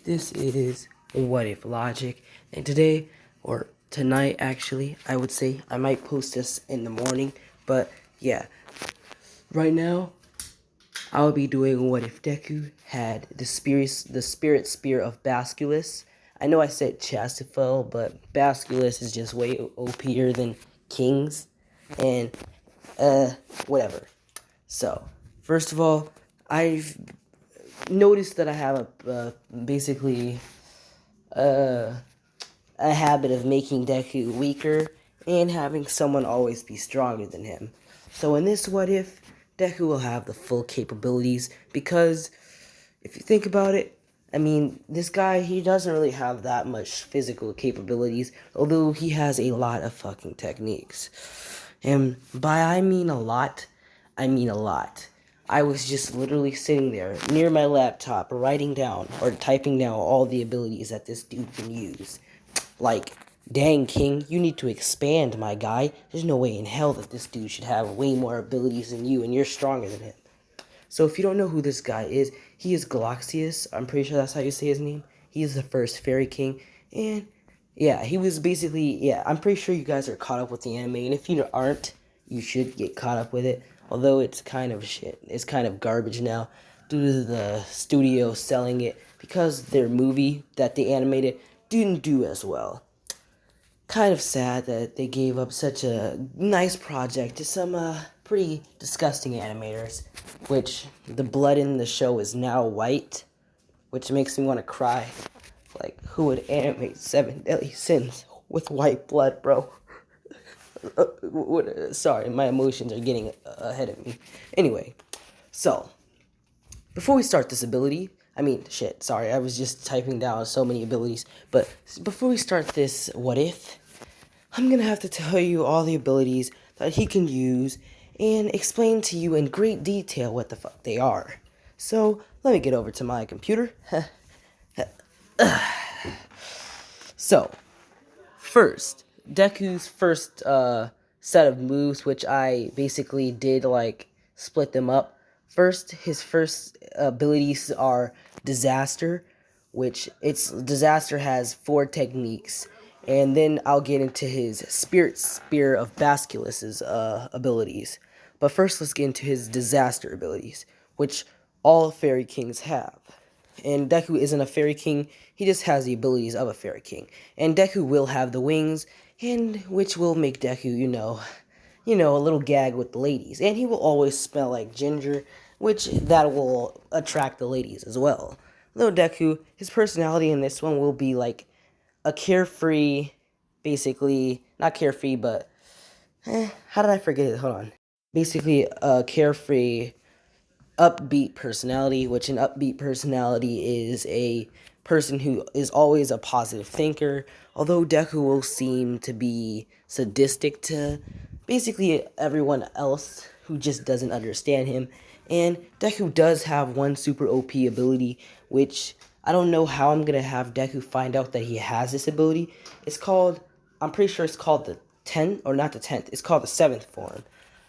This is What If Logic, and today, or tonight actually, I would say, I might post this in the morning, but yeah, right now, I'll be doing what if Deku had the spirit spear of Basculus. I know I said Chastifel, but Basculus is just way OP'er than Kings, and, whatever. So, first of all, I've noticed that I have basically a habit of making Deku weaker and having someone always be stronger than him. So in this what if, Deku will have the full capabilities because if you think about it, I mean, this guy, he doesn't really have that much physical capabilities, although he has a lot of fucking techniques. And by I mean a lot, I mean a lot. I was just literally sitting there near my laptop writing down or typing down all the abilities that this dude can use. Like, dang, King, you need to expand, my guy. There's no way in hell that this dude should have way more abilities than you, and you're stronger than him. So if you don't know who this guy is, he is Galaxius. I'm pretty sure that's how you say his name. He is the first Fairy King, and yeah, he was basically, yeah, I'm pretty sure you guys are caught up with the anime, and if you aren't, you should get caught up with it, although it's kind of shit. It's kind of garbage now, due to the studio selling it, because their movie that they animated didn't do as well. Kind of sad that they gave up such a nice project to some pretty disgusting animators, which the blood in the show is now white, which makes me want to cry. Like, who would animate Seven Deadly Sins with white blood, bro? Sorry, my emotions are getting ahead of me. Anyway, so before we start this ability, sorry, I was just typing down so many abilities. But before we start this what if, I'm gonna have to tell you all the abilities that he can use and explain to you in great detail what the fuck they are. So, let me get over to my computer. So, first, Deku's first set of moves, which I basically did like split them up. First, his first abilities are Disaster, which Disaster has 4 techniques, and then I'll get into his Spirit Spear of Basculus's abilities. But first, let's get into his Disaster abilities, which all Fairy Kings have. And Deku isn't a Fairy King, he just has the abilities of a Fairy King. And Deku will have the wings, and which will make Deku, a little gag with the ladies. And he will always smell like ginger, which that will attract the ladies as well. Though Deku, his personality in this one will be like a carefree, basically, not carefree, but, how did I forget it? Hold on. Basically, a carefree, upbeat personality, which an upbeat personality is a person who is always a positive thinker, although Deku will seem to be sadistic to basically everyone else who just doesn't understand him. And Deku does have one super OP ability, which I don't know how I'm gonna have Deku find out that he has this ability. I'm pretty sure it's called the 10th, or not the 10th, it's called the 7th form,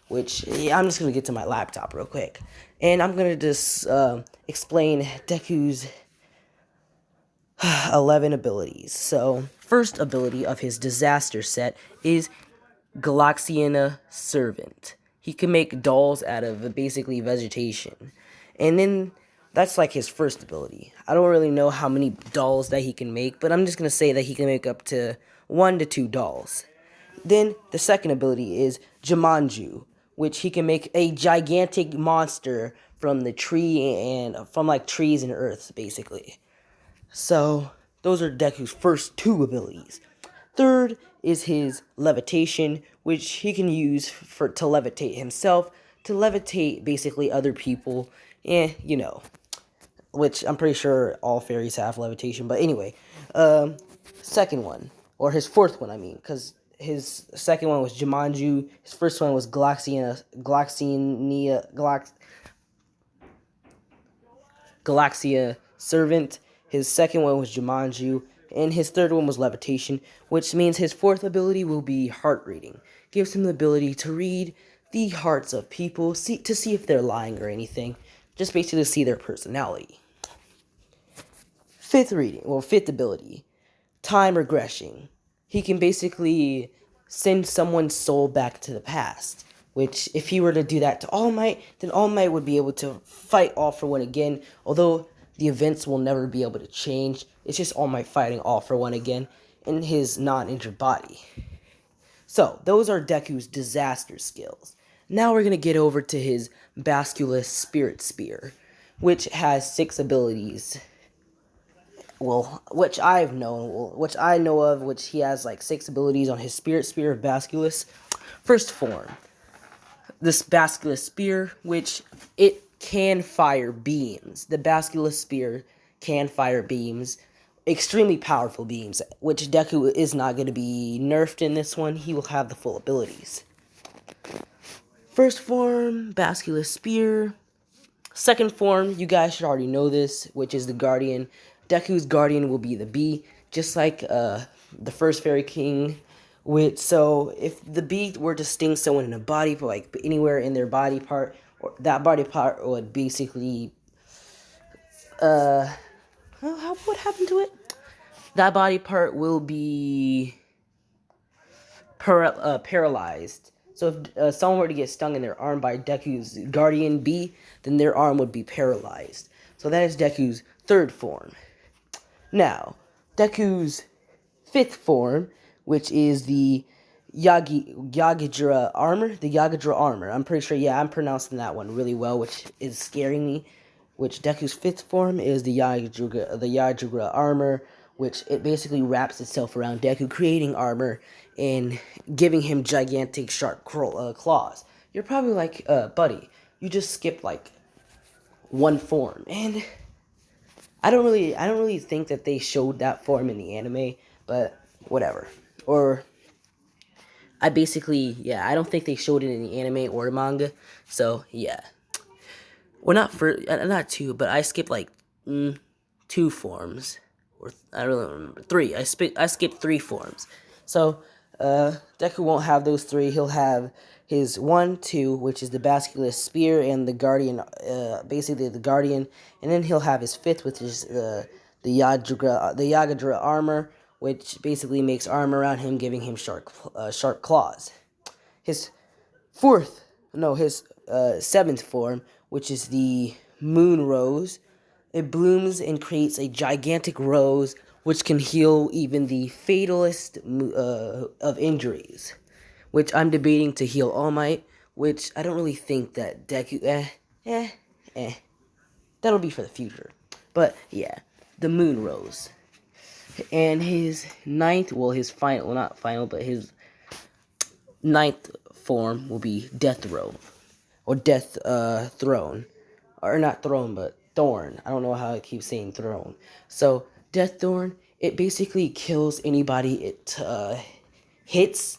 which, yeah, I'm just going to get to my laptop real quick. And I'm going to just explain Deku's 11 abilities. So, first ability of his disaster set is Galaxiana Servant. He can make dolls out of basically vegetation. And then that's like his first ability. I don't really know how many dolls that he can make, but I'm just going to say that he can make up to 1 to 2 dolls. Then the second ability is Jumanju, which he can make a gigantic monster from the tree and from like trees and earths, basically. So those are Deku's first 2 abilities. Third is his levitation, which he can use to levitate himself, to levitate basically other people, which I'm pretty sure all fairies have levitation. But anyway, second one, or his fourth one, because his second one was Jumanju. His first one was Galaxia Servant. His second one was Jumanju, and his third one was Levitation, which means his fourth ability will be Heart Reading. Gives him the ability to read the hearts of people, to see if they're lying or anything, just basically to see their personality. Fifth ability, time regression. He can basically send someone's soul back to the past. Which, if he were to do that to All Might, then All Might would be able to fight All for One again. Although the events will never be able to change. It's just All Might fighting All for One again in his non-injured body. So, those are Deku's disaster skills. Now we're going to get over to his Basculus Spirit Spear, which has 6 abilities. Well, which I know of, which he has like 6 abilities on his Spirit Spear of Basculus. First form, this Basculus Spear, which it can fire beams. The Basculus Spear can fire beams, extremely powerful beams, which Deku is not going to be nerfed in this one. He will have the full abilities. First form, Basculus Spear. Second form, you guys should already know this, which is the Guardian. Deku's Guardian will be the bee, just like the first Fairy King. So if the bee were to sting someone in the body, like anywhere in their body part, or that body part would basically, what happened to it? That body part will be paralyzed. So if someone were to get stung in their arm by Deku's Guardian bee, then their arm would be paralyzed. So that is Deku's third form. Now, Deku's fifth form, which is the Yagadra armor. I'm pretty sure, I'm pronouncing that one really well, which is scaring me. Which Deku's fifth form is the Yagadra armor, which it basically wraps itself around Deku, creating armor and giving him gigantic sharp claws. You're probably like, buddy, you just skipped like one form, and I don't really think that they showed that form in the anime, but whatever. Or I don't think they showed it in the anime or the manga. So yeah, well, not two, but I skipped like 2 forms, or I don't really remember 3. I skipped 3 forms. So Deku won't have those 3. He'll have his 1, 2, which is the Basculus Spear and the Guardian, basically the Guardian, and then he'll have his 5th, which is the Yagadra armor, which basically makes armor around him, giving him sharp claws. His 7th form, which is the Moon Rose. It blooms and creates a gigantic rose, which can heal even the fatalist of injuries. Which I'm debating to heal All Might, which I don't really think that Deku, that'll be for the future. But yeah, the Moon Rose. And his his 9th form will be Death Row, or Death Throne, or not Throne, but Thorn. I don't know how I keep saying Throne. So Death Thorn, it basically kills anybody it hits.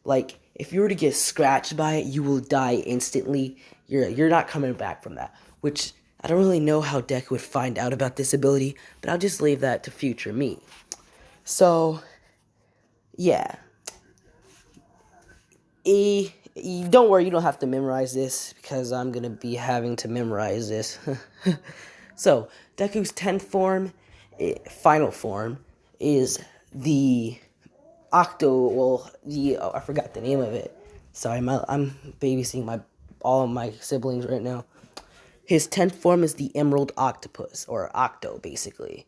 Like, if you were to get scratched by it, you will die instantly. You're not coming back from that. Which, I don't really know how Deku would find out about this ability, but I'll just leave that to future me. So, yeah. Don't worry, you don't have to memorize this, because I'm going to be having to memorize this. So, Deku's 10th form, final form, is the I forgot the name of it. Sorry, I'm babysitting all of my siblings right now. His 10th form is the Emerald Octopus, or Octo, basically.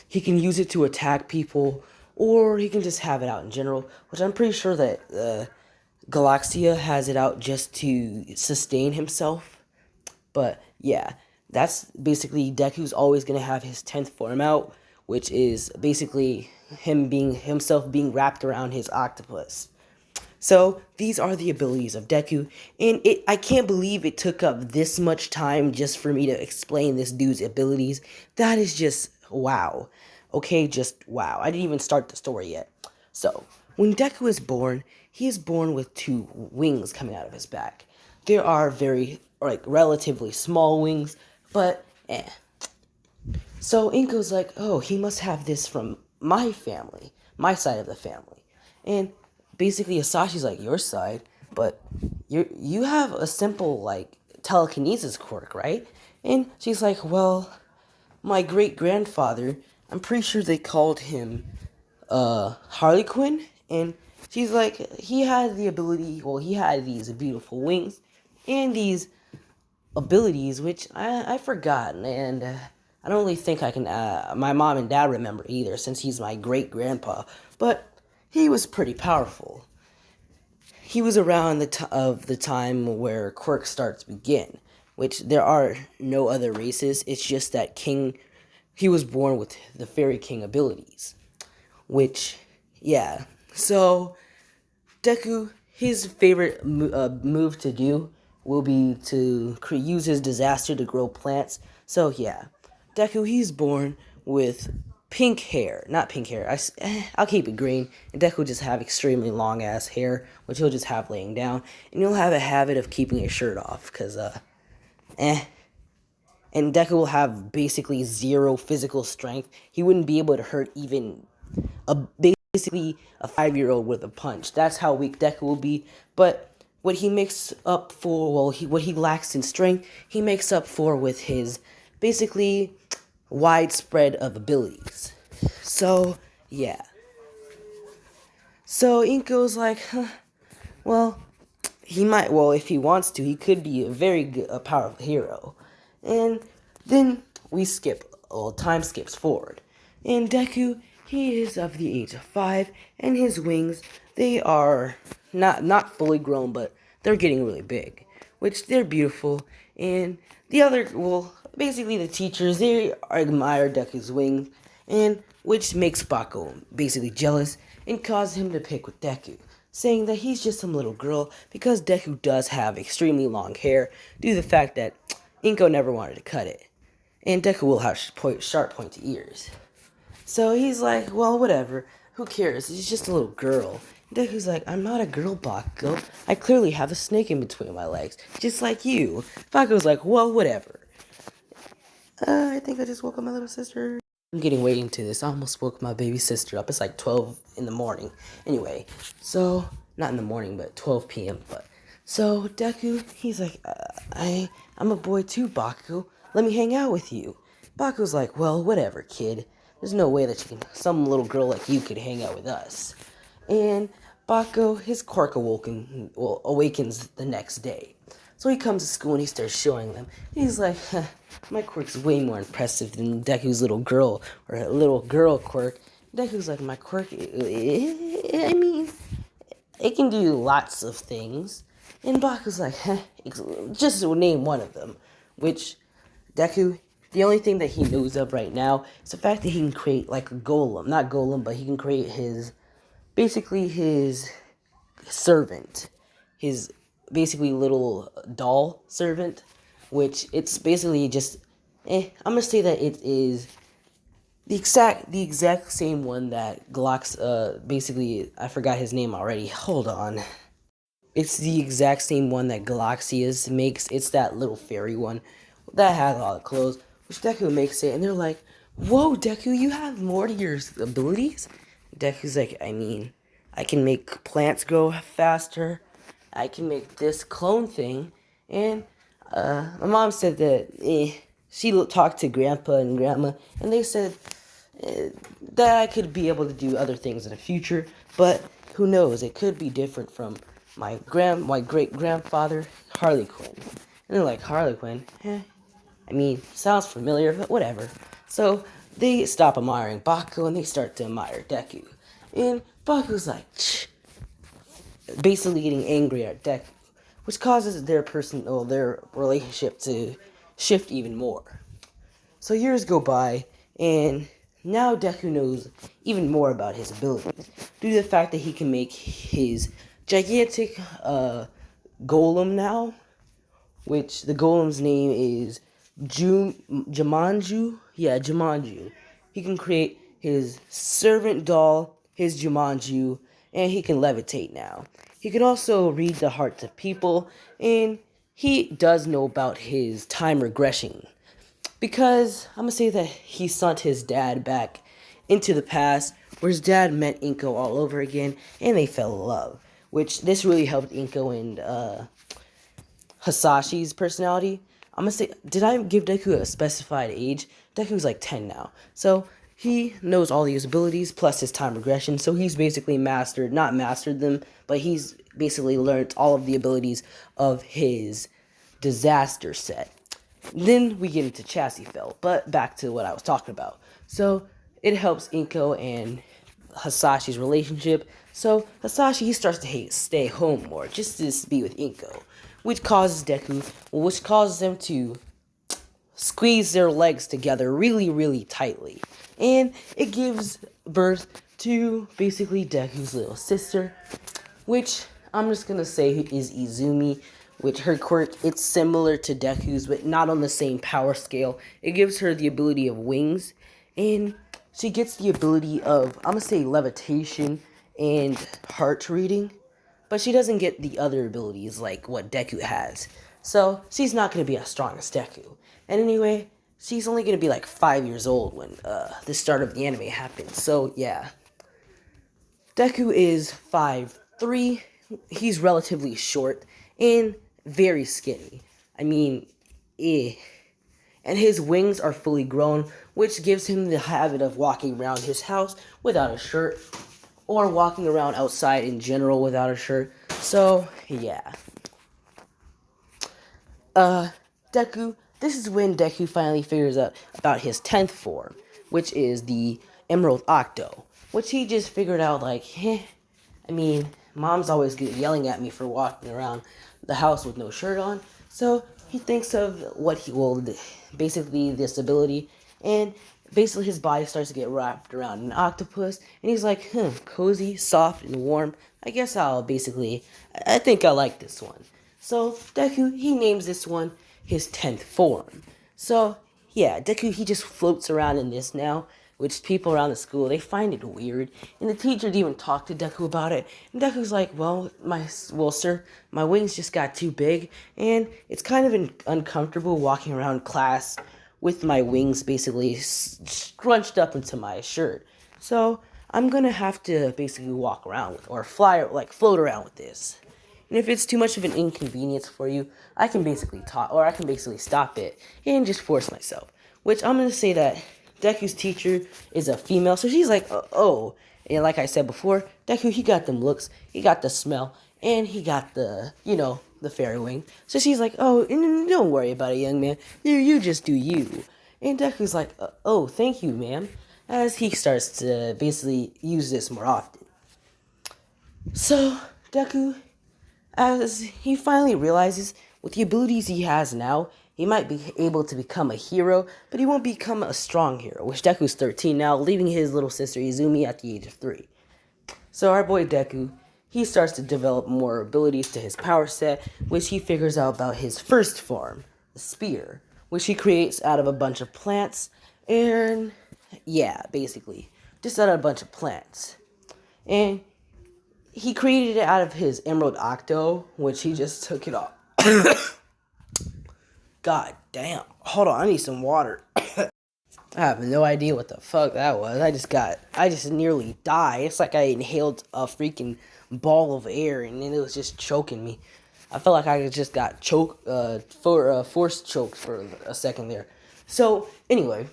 He can use it to attack people, or he can just have it out in general, which I'm pretty sure that Galaxia has it out just to sustain himself. But yeah, that's basically Deku's always going to have his 10th form out, which is basically himself being wrapped around his octopus. So these are the abilities of Deku, and I can't believe it took up this much time just for me to explain this dude's abilities. That is just wow. Okay, just wow. I didn't even start the story yet. So, when Deku is born, he is born with 2 wings coming out of his back. There are relatively small wings, but So Inko's like, oh, he must have this from my family, my side of the family. And basically Asashi's like, your side? But you have a simple, like, telekinesis quirk, right? And she's like, well, my great-grandfather I'm pretty sure they called him Harley Quinn, and she's like, he had the ability, well, he had these beautiful wings and these abilities, which I forgot, and I don't really think I can, my mom and dad remember either, since he's my great grandpa, but he was pretty powerful. He was around the time where quirks start to begin, which there are no other races. It's just that he was born with the Fairy King abilities, which, yeah. So Deku, his favorite move to do will be to use his disaster to grow plants. So yeah, Deku, he's born with pink hair, not pink hair. I'll keep it green. And Deku will just have extremely long ass hair, which he'll just have laying down, and he'll have a habit of keeping his shirt off, cause eh. And Deku will have basically zero physical strength. He wouldn't be able to hurt even a basically a 5-year-old with a punch. That's how weak Deku will be. But what he makes up for, well, what he lacks in strength, he makes up for with his basically widespread of abilities. So yeah. So Inko's like, huh, well, he might. Well, if he wants to, he could be a very good, a powerful hero. And then we skip. Well, time skips forward. And Deku, he is of the age of 5, and his wings, they are not fully grown, but they're getting really big, which they're beautiful. And the other, well, basically the teachers, they admire Deku's wings, and which makes Bako basically jealous and causes him to pick with Deku, saying that he's just some little girl because Deku does have extremely long hair due to the fact that Inko never wanted to cut it. And Deku will have sharp pointy ears. So he's like, well, whatever. Who cares? She's just a little girl. And Deku's like, I'm not a girl, Bako. I clearly have a snake in between my legs, just like you. Baku's like, well, whatever. I think I just woke up my little sister. I'm getting way into this. I almost woke my baby sister up. It's like 12 in the morning. Anyway, so, not in the morning, but 12 p.m. But so Deku, he's like, I'm a boy too, Baku. Let me hang out with you. Baku's like, well, whatever, kid. There's no way that some little girl like you could hang out with us. And Baku, his quirk awakens the next day. So he comes to school and he starts showing them. He's like, huh, my quirk's way more impressive than Deku's little girl or little girl quirk. Deku's like, my quirk, I mean, it can do lots of things. And Baku's like, huh, just name one of them. Which, Deku, the only thing that he knows of right now is the fact that he can create like a golem. Not golem, but he can create basically his servant. His basically little doll servant. Which it's basically just, I'm gonna say that it is the exact same one that Glock's, basically, I forgot his name already. Hold on. It's the exact same one that Galaxias makes. It's that little fairy one that has all the clothes, which Deku makes it, and they're like, whoa, Deku, you have more to your abilities? Deku's like, I mean, I can make plants grow faster, I can make this clone thing, and my mom said that she talked to Grandpa and Grandma, and they said that I could be able to do other things in the future, but who knows? It could be different from my great grandfather, Harley Quinn. And they're like, Harley Quinn? I mean, sounds familiar, but whatever. So they stop admiring Baku and they start to admire Deku. And Baku's like, basically getting angry at Deku, which causes their relationship to shift even more. So years go by, and now Deku knows even more about his abilities, due to the fact that he can make his gigantic golem now, which the golem's name is Jumanju. Yeah, Jumanju. He can create his servant doll, his Jumanju, and he can levitate now. He can also read the hearts of people, and he does know about his time regression. Because I'm gonna say that he sent his dad back into the past, where his dad met Inko all over again, and they fell in love. Which this really helped Inko and Hasashi's personality. I'm gonna say, did I give Deku a specified age? Deku's like 10 now. So he knows all these abilities plus his time regression, so he's basically not mastered them, but he's basically learned all of the abilities of his disaster set. Then we get into Chassis Fell, but back to what I was talking about. So it helps Inko and Hasashi's relationship. So Hasashi, he starts to stay home more, just to be with Inko, which causes them to squeeze their legs together really, really tightly. And it gives birth to basically Deku's little sister, which I'm just gonna say is Izumi, which her quirk, it's similar to Deku's, but not on the same power scale. It gives her the ability of wings, and she gets the ability of, I'm gonna say, levitation and heart reading, but she doesn't get the other abilities like what Deku has. So she's not gonna be as strong as Deku. And anyway, she's only gonna be like 5 years old when the start of the anime happens. So yeah. Deku is 5'3". He's relatively short and very skinny. I mean, eh. And his wings are fully grown, which gives him the habit of walking around his house without a shirt, or walking around outside in general without a shirt. So, yeah. Deku, this is when Deku finally figures out about his 10th form, which is the Emerald Octo, which he just figured out like, I mean, mom's always yelling at me for walking around the house with no shirt on, so he thinks of what he will, basically this ability, and basically his body starts to get wrapped around an octopus, and he's like, cozy, soft, and warm. I guess I think I like this one. So Deku, he names this one his 10th form. So yeah, Deku, he just floats around in this now, which people around the school, they find it weird. And the teachers even talk to Deku about it. And Deku's like, well, sir, my wings just got too big, and it's kind of uncomfortable walking around class with my wings basically scrunched up into my shirt. So I'm gonna have to basically walk around or float around with this. And if it's too much of an inconvenience for you, I can basically stop it and just force myself. Which I'm gonna say that Deku's teacher is a female, so she's like, oh. And like I said before, Deku, he got them looks, he got the smell, and he got the fairy wing. So she's like, oh, don't worry about it, young man. You just do you. And Deku's like, oh, thank you, ma'am. As he starts to basically use this more often. So, Deku, as he finally realizes, with the abilities he has now, he might be able to become a hero, but he won't become a strong hero, which Deku's 13 now, leaving his little sister Izumi at the age of 3. So our boy Deku, he starts to develop more abilities to his power set, which he figures out about his first form, the spear, which he creates out of a bunch of plants, and yeah, basically, just out of a bunch of plants. And he created it out of his Emerald Octo, which he just took it off. God damn. Hold on, I need some water. I have no idea what the fuck that was. I just nearly died. It's like I inhaled a freaking ball of air and then it was just choking me. I felt like I just got force choked for a second there. So, anyway,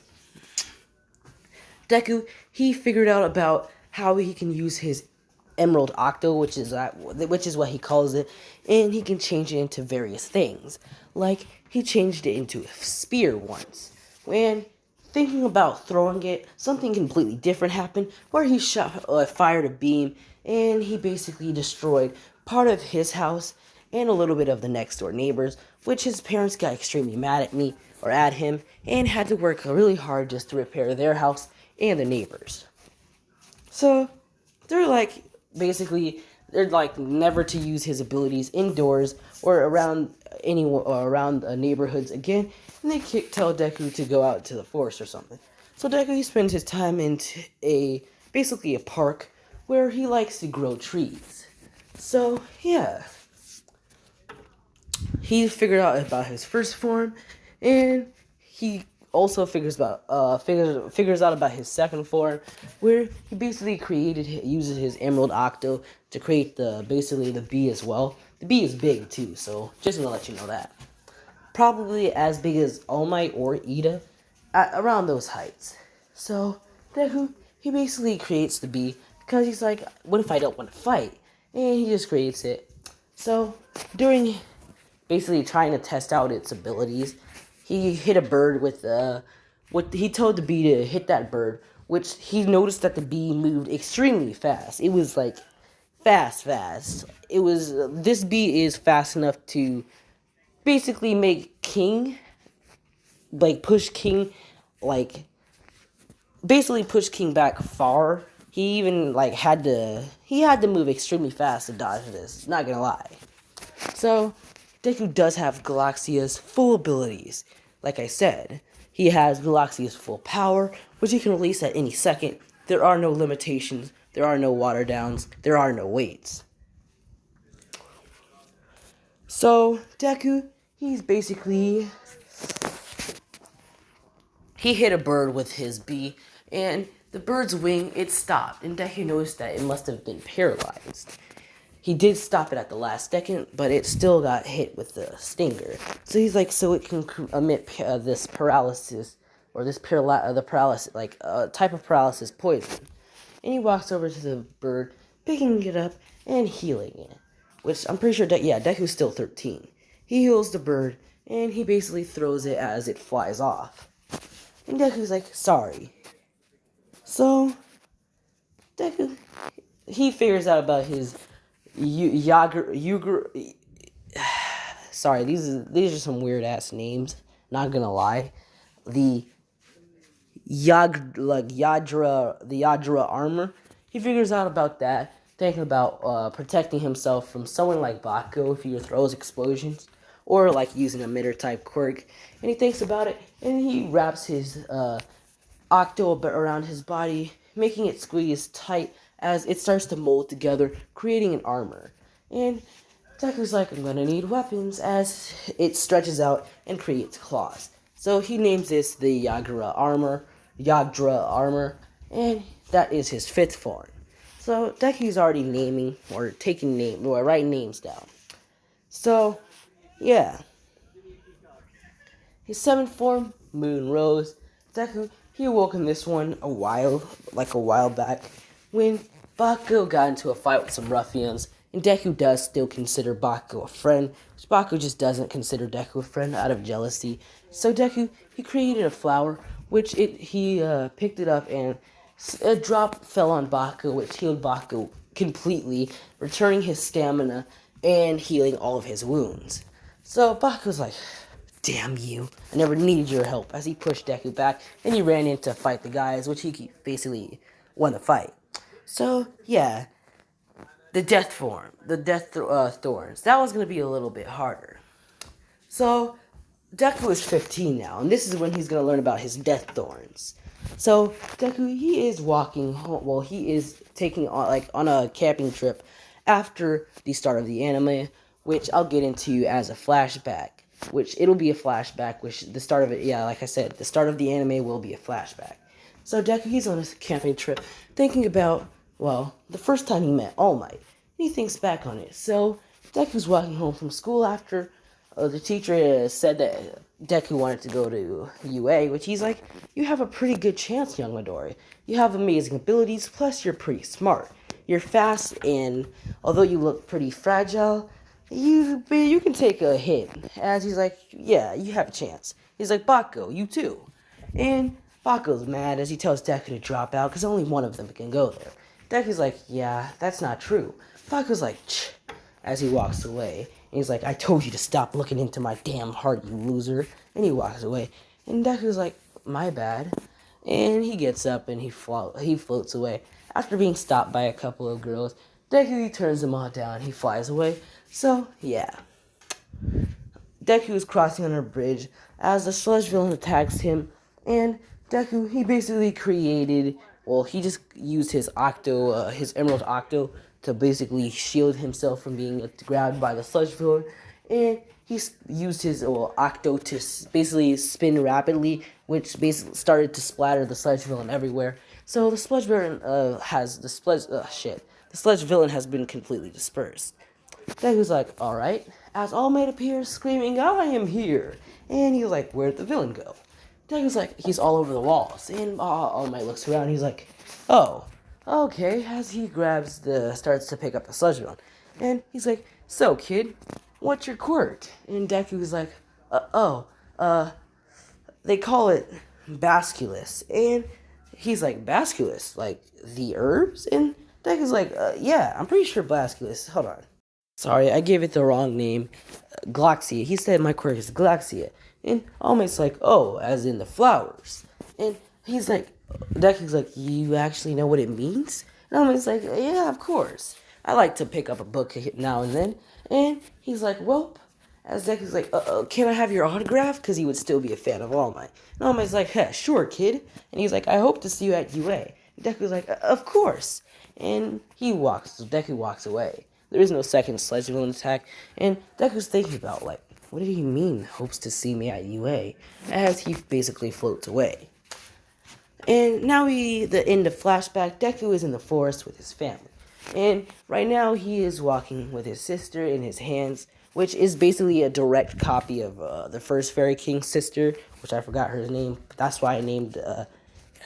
Deku, he figured out about how he can use his Emerald Octo, which is what he calls it, and he can change it into various things. Like, he changed it into a spear once. When thinking about throwing it, something completely different happened, where he fired a beam, and he basically destroyed part of his house and a little bit of the next door neighbors, which his parents got extremely mad at him, and had to work really hard just to repair their house and the neighbors. So, they're like never to use his abilities indoors or around neighborhoods again, and they tell Deku to go out to the forest or something. So Deku, he spends his time in basically a park where he likes to grow trees. So yeah, he figured out about his first form, and he also figures out about his second form, where he basically uses his Emerald Octo to create the bee as well. The bee is big too, so just gonna let you know that. Probably as big as All Might or Ida, at around those heights. So Deku, he basically creates the bee because he's like, what if I don't want to fight? And he just creates it. So, during basically trying to test out its abilities, he hit a bird with what he told the bee to hit that bird, which he noticed that the bee moved extremely fast. It was like fast. It was this bee is fast enough to basically make King push King like basically push King back far. He even had to move extremely fast to dodge this. Not gonna lie. So Deku does have Galaxia's full abilities. Like I said, he has Galaxia's full power, which he can release at any second. There are no limitations. There are no water downs. There are no waits. So Deku, he's basically he hit a bird with his bee, and the bird's wing, it stopped, and Deku noticed that it must have been paralyzed. He did stop it at the last second, but it still got hit with the stinger. So he's like, so it can emit this paralysis, or this the paralysis, type of paralysis poison. And he walks over to the bird, picking it up and healing it. Which I'm pretty sure, Deku's still 13. He heals the bird, and he basically throws it as it flies off. And Deku's like, sorry. So, Deku, he figures out about his sorry, these are some weird ass names. Not gonna lie, the Yadra armor. He figures out about that, thinking about protecting himself from someone like Bakugo if he throws explosions, or like using a emitter type quirk. And he thinks about it, and he wraps his octo around his body, making it squeeze tight as it starts to mold together, creating an armor. And Deku's like, I'm gonna need weapons, as it stretches out and creates claws. So he names this the Yadra armor, and that is his 5th form. So Deku's already naming or writing names down. So yeah, his 7th form, Moon Rose. Deku, he awoke in this one a while back, when Bakugo got into a fight with some ruffians, and Deku does still consider Bakugo a friend, which Bakugo just doesn't consider Deku a friend out of jealousy. So Deku, he created a flower, which he picked it up, and a drop fell on Bakugo, which healed Bakugo completely, returning his stamina and healing all of his wounds. So Bakugo's like, damn you, I never needed your help, as he pushed Deku back, and he ran in to fight the guys, which he basically won the fight. So, yeah, the death form, the death thorns, that was going to be a little bit harder. So, Deku is 15 now, and this is when he's going to learn about his death thorns. So, Deku, he is walking home, he is taking on a camping trip after the start of the anime, which I'll get into as a flashback. Which it'll be a flashback, which the start of it, like I said, the start of the anime will be a flashback. So Deku, he's on a camping trip, thinking about, the first time he met All Might. And he thinks back on it. So Deku's walking home from school after the teacher said that Deku wanted to go to UA, which he's like, you have a pretty good chance, young Midori. You have amazing abilities, plus you're pretty smart. You're fast, and although you look pretty fragile, you can take a hit. As he's like, yeah, you have a chance. He's like, Bakugo, you too. And Bakugo's mad as he tells Deku to drop out because only one of them can go there. Deku's like, yeah, that's not true. Bakugo's like, as he walks away. And he's like, I told you to stop looking into my damn heart, you loser. And he walks away. And Deku's like, my bad. And he gets up and he floats away. After being stopped by a couple of girls, Deku turns them all down. He flies away. So, yeah. Deku is crossing on a bridge as the sludge villain attacks him, and Deku, he basically he just used his Emerald Octo to basically shield himself from being grabbed by the sludge villain, and he used his Octo to basically spin rapidly, which basically started to splatter the sludge villain everywhere. So the sludge villain the sludge villain has been completely dispersed. Deku's like, alright, as All Might appears screaming, I am here. And he's like, where'd the villain go? Deku's like, he's all over the walls. And All Might looks around, he's like, oh, okay, as he starts to pick up the sludge bone. And he's like, so kid, what's your quirk? And Deku's like, they call it basculus. And he's like, basculus? Like the herbs? And Deku's like, yeah, I'm pretty sure basculus. Hold on. Sorry, I gave it the wrong name. Gloxia. He said my quirk is Gloxia. And All Might's like, oh, as in the flowers. And he's like, Deku's like, you actually know what it means? And All Might's like, yeah, of course. I like to pick up a book now and then. And he's like, well, as Deku's like, can I have your autograph? Because he would still be a fan of All Might. And All Might's like, hey, sure, kid. And he's like, I hope to see you at UA. And Deku's like, of course. And Deku walks away. There is no second sledge villain attack, and Deku's thinking about, like, what did he mean, hopes to see me at UA, as he basically floats away. And now the end of flashback, Deku is in the forest with his family. And right now he is walking with his sister in his hands, which is basically a direct copy of the first Fairy King's sister, which I forgot her name, but that's why I named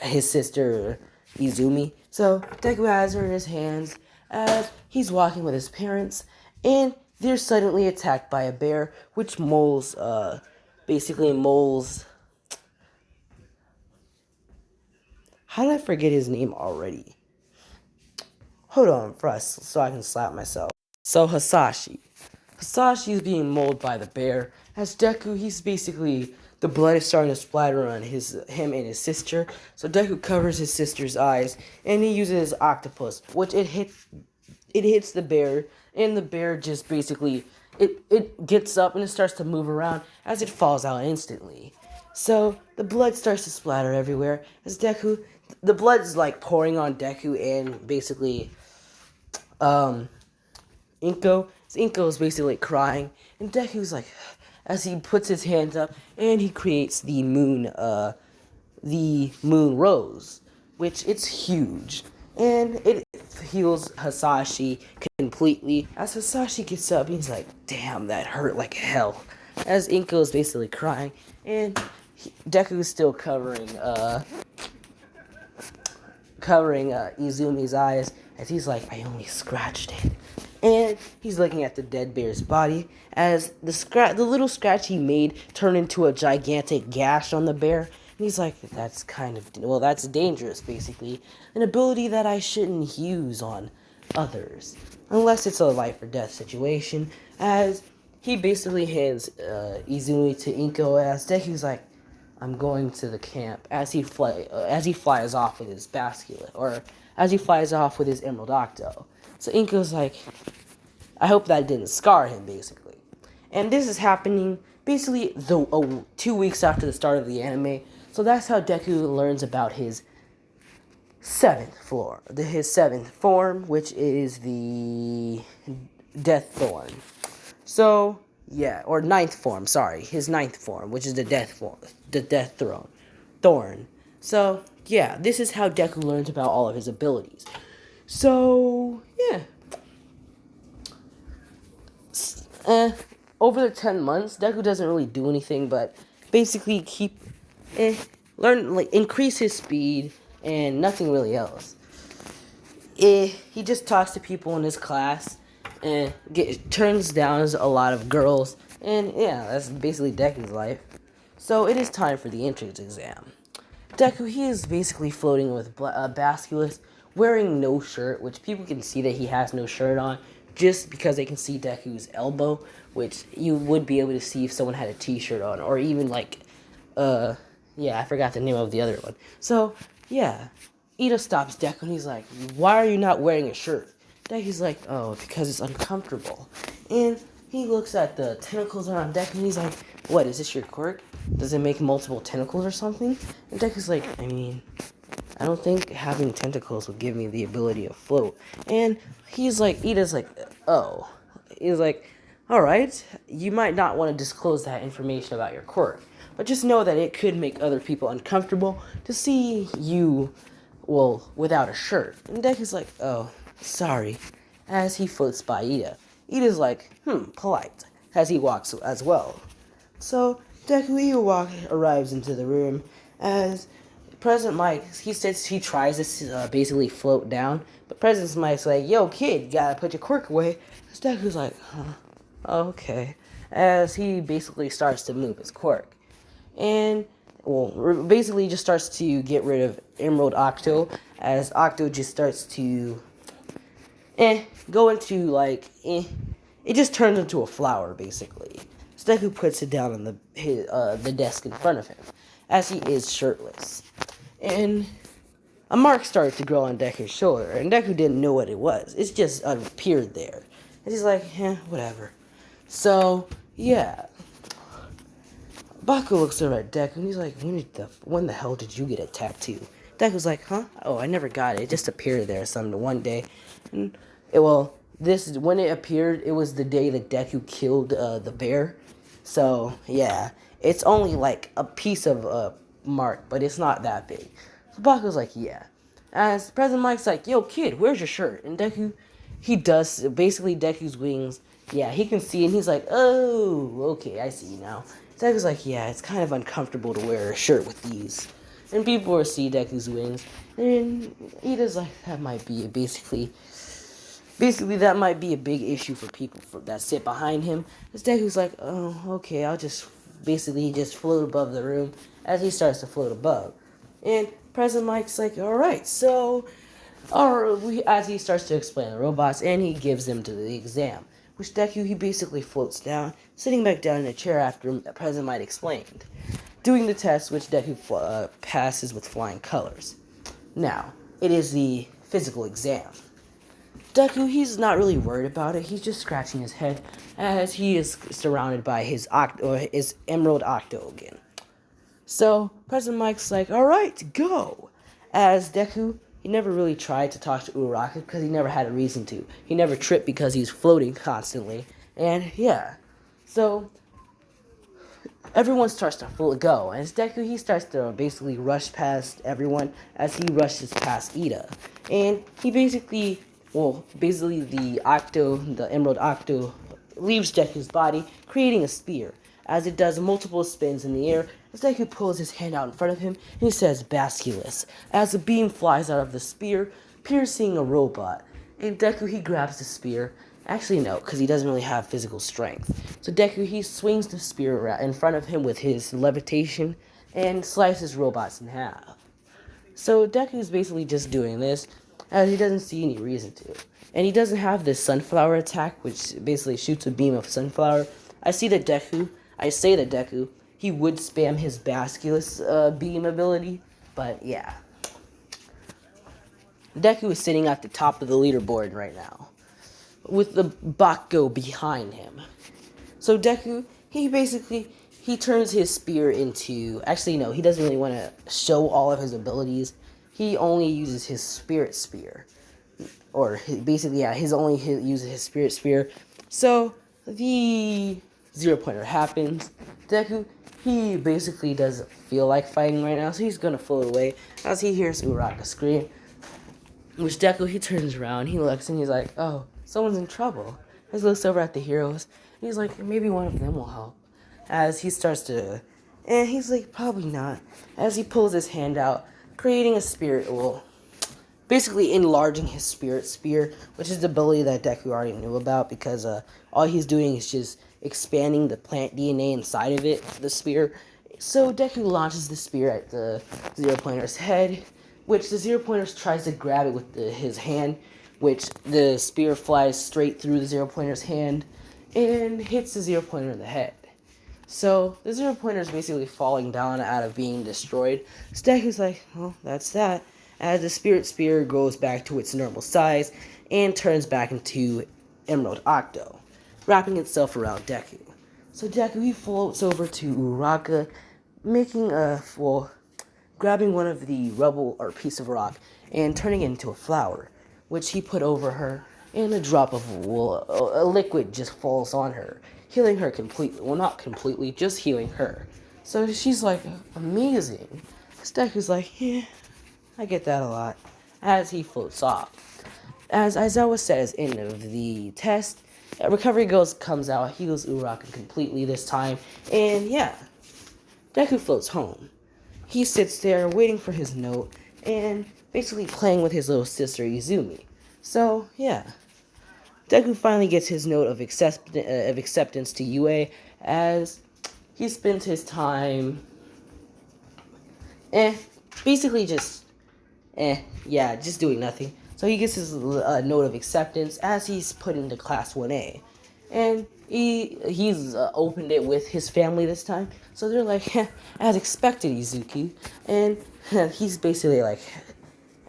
his sister Izumi. So Deku has her in his hands as he's walking with his parents, and they're suddenly attacked by a bear, which basically moles. How did I forget his name already? Hold on first, so I can slap myself. So Hasashi. Hasashi is being mauled by the bear. As Deku, he's basically, the blood is starting to splatter on him and his sister. So Deku covers his sister's eyes, and he uses his octopus, which it hits the bear, and the bear just basically, it gets up and it starts to move around as it falls out instantly. So the blood starts to splatter everywhere as Deku, the blood's like pouring on Deku and basically, Inko. Inko is basically crying, and Deku's like, as he puts his hands up, and he creates the moon rose, which it's huge, and it heals Hasashi completely. As Hasashi gets up, he's like, damn, that hurt like hell. As Inko is basically crying, and Deku is still covering Izumi's eyes, as he's like, I only scratched it. And he's looking at the dead bear's body as the little scratch he made turned into a gigantic gash on the bear. And he's like, that's dangerous, basically. An ability that I shouldn't use on others. Unless it's a life or death situation. As he basically hands Izumi to Inko, as Deku's like, I'm going to the camp. As he flies off with his bascular, or as he flies off with his Emerald Octo. So Inko's like, I hope that didn't scar him, basically. And this is happening basically 2 weeks after the start of the anime. So that's how Deku learns about his seventh form, which is the Death Thorn. So, yeah, or ninth form, sorry. His ninth form, which is the Death Thorn. So, yeah, this is how Deku learns about all of his abilities. So, yeah. Over the 10 months, Deku doesn't really do anything but basically increase his speed and nothing really else. He just talks to people in his class and turns down a lot of girls, and yeah, that's basically Deku's life. So it is time for the entrance exam. Deku, he is basically floating with Basculus, wearing no shirt, which people can see that he has no shirt on, just because they can see Deku's elbow, which you would be able to see if someone had a t-shirt on, or even like, I forgot the name of the other one. So, yeah, Ida stops Deku and he's like, why are you not wearing a shirt? Deku's like, oh, because it's uncomfortable. And he looks at the tentacles around Deku and he's like, what, is this your quirk? Does it make multiple tentacles or something? And Deku's like, I don't think having tentacles would give me the ability to float. And Ida's like, oh. He's like, alright, you might not want to disclose that information about your quirk, but just know that it could make other people uncomfortable to see you, without a shirt. And Deku's like, oh, sorry, as he floats by Ida. Ida's like, polite, as he walks as well. So, Deku arrives into the room as President Mike, he says he tries to basically float down, but President Mike's like, yo, kid, you gotta put your quirk away. Deku's like, huh, okay. As he basically starts to move his quirk. And, well, basically just starts to get rid of Emerald Octo, as Octo just starts to, go into, it just turns into a flower, basically. Deku puts it down on the desk in front of him, as he is shirtless. And a mark started to grow on Deku's shoulder, and Deku didn't know what it was. It just appeared there. And he's like, whatever. So, yeah. Baku looks over at Deku, and he's like, when the hell did you get a tattoo? Deku's like, huh? Oh, I never got it. It just appeared there one day. And, when it appeared, it was the day that Deku killed the bear. So, yeah. It's only like a piece of mark, but it's not that big. So Baku's like, yeah. As President Mike's like, yo, kid, where's your shirt? And Deku, he does, basically Deku's wings, yeah, he can see, and he's like, oh, okay, I see now. Deku's like, yeah, it's kind of uncomfortable to wear a shirt with these. And people will see Deku's wings, and he does like, that might be basically that might be a big issue for people that sit behind him. As Deku's like, oh, okay, I'll just basically just float above the room, as he starts to float above. And President Mike's like, alright, so, as he starts to explain the robots, and he gives them to the exam, which Deku, he basically floats down, sitting back down in a chair after President Mike explained, doing the test, which Deku passes with flying colors. Now, it is the physical exam. Deku, he's not really worried about it. He's just scratching his head as he is surrounded by his Emerald Octo again. So, President Mike's like, alright, go! As Deku, he never really tried to talk to Uraraka because he never had a reason to. He never tripped because he's floating constantly. And, yeah. So, everyone starts to go. And as Deku, he starts to basically rush past everyone as he rushes past Ida. And he basically the Emerald Octo leaves Deku's body, creating a spear, as it does multiple spins in the air, as Deku pulls his hand out in front of him, and he says, basculus, as a beam flies out of the spear, piercing a robot. And Deku, he grabs the spear. Actually, no, because he doesn't really have physical strength. So Deku, he swings the spear in front of him with his levitation, and slices robots in half. So Deku's basically just doing this, as he doesn't see any reason to. And he doesn't have this sunflower attack, which basically shoots a beam of sunflower. I say that Deku, he would spam his basculus beam ability, but yeah. Deku is sitting at the top of the leaderboard right now, with the Bakugo behind him. So Deku, he turns his spear into, actually no, he doesn't really want to show all of his abilities. He only uses his spirit spear. Or uses his spirit spear. So the 0-pointer happens. Deku, he basically doesn't feel like fighting right now, so he's gonna float away as he hears Uraraka scream. Which Deku, he turns around, he looks, and he's like, oh, someone's in trouble. He looks over at the heroes, and he's like, maybe one of them will help. As he starts to, and he's like, probably not. As he pulls his hand out, creating a spirit, basically enlarging his spirit spear, which is the ability that Deku already knew about, because all he's doing is just expanding the plant DNA inside of it, the spear. So Deku launches the spear at the 0-pointer's head, which the 0-pointer tries to grab it with his hand, which the spear flies straight through the 0-pointer's hand and hits the 0-pointer in the head. So the 0-pointer is basically falling down out of being destroyed. So Deku's like, well, that's that. As the spirit spear goes back to its normal size and turns back into Emerald Octo, wrapping itself around Deku. So Deku, he floats over to Uraraka, grabbing one of the rubble or piece of rock and turning it into a flower, which he put over her, and a drop of a liquid just falls on her, healing her completely. Well, not completely, just healing her. So she's like, amazing. Deku's like, yeah, I get that a lot, as he floats off. As Aizawa says, end of the test, recovery comes out, heals Uraraka completely this time, and yeah. Deku floats home. He sits there waiting for his note and basically playing with his little sister Izumi. So, yeah. Deku finally gets his note of acceptance to UA as he spends his time basically just just doing nothing. So he gets his note of acceptance as he's put into Class 1A. And he's opened it with his family this time. So they're like, as expected, Izuki. And he's basically like,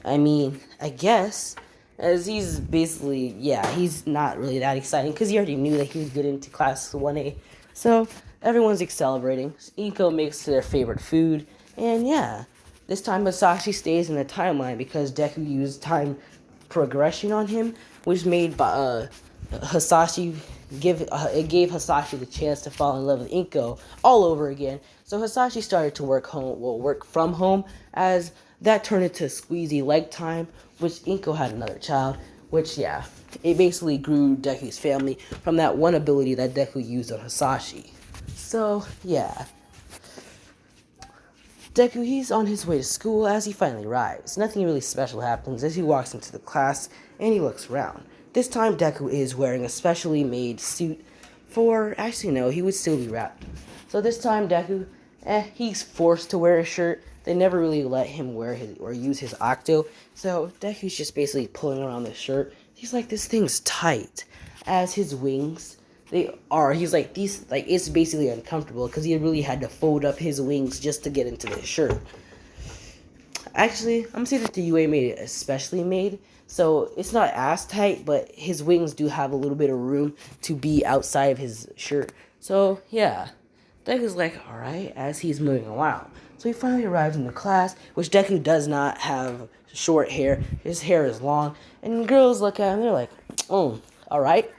I guess. As he's basically, he's not really that exciting because he already knew that he would get into Class 1A. So everyone's celebrating. Iko makes their favorite food. And this time Masashi stays in the timeline because Deku used time progression on him, which made Hasashi gave Hasashi the chance to fall in love with Inko all over again. So Hasashi started to work from home, as that turned into squeezy leg time, which Inko had another child, which it basically grew Deku's family from that one ability that Deku used on Hasashi. So Deku, he's on his way to school as he finally arrives. Nothing really special happens as he walks into the class and he looks around. This time Deku is wearing a specially made suit actually no, he would still be wrapped. So this time Deku, he's forced to wear a shirt. They never really let him wear or use his octo. So Deku's just basically pulling around the shirt. He's like, this thing's tight. As his wings, he's like, it's basically uncomfortable because he really had to fold up his wings just to get into the shirt. Actually, I'm gonna say that the UA made it especially made, so it's not as tight, but his wings do have a little bit of room to be outside of his shirt. So Deku's like, alright, as he's moving around. So he finally arrives in the class, which Deku does not have short hair. His hair is long, and girls look at him, they're like, oh, alright.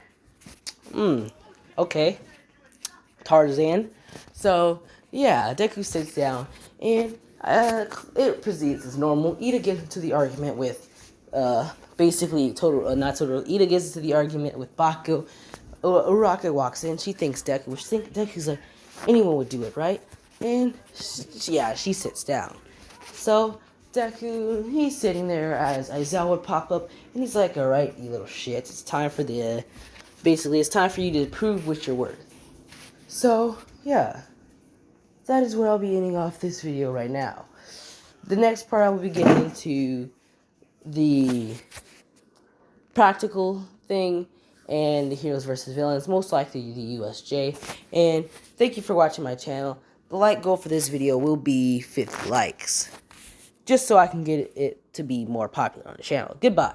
Okay. Tarzan. So, Deku sits down, and it proceeds as normal. Ida gets into the argument with, Ida gets into the argument with Baku. Uraka walks in, she thinks Deku, Deku's like, anyone would do it, right? And, she sits down. So, Deku, he's sitting there as Aizawa would pop up, and he's like, alright, you little shit, it's time for it's time for you to prove what you're worth. So, that is where I'll be ending off this video right now. The next part I will be getting into the practical thing and the heroes versus villains, most likely the USJ. And thank you for watching my channel. The like goal for this video will be 50 likes, just so I can get it to be more popular on the channel. Goodbye.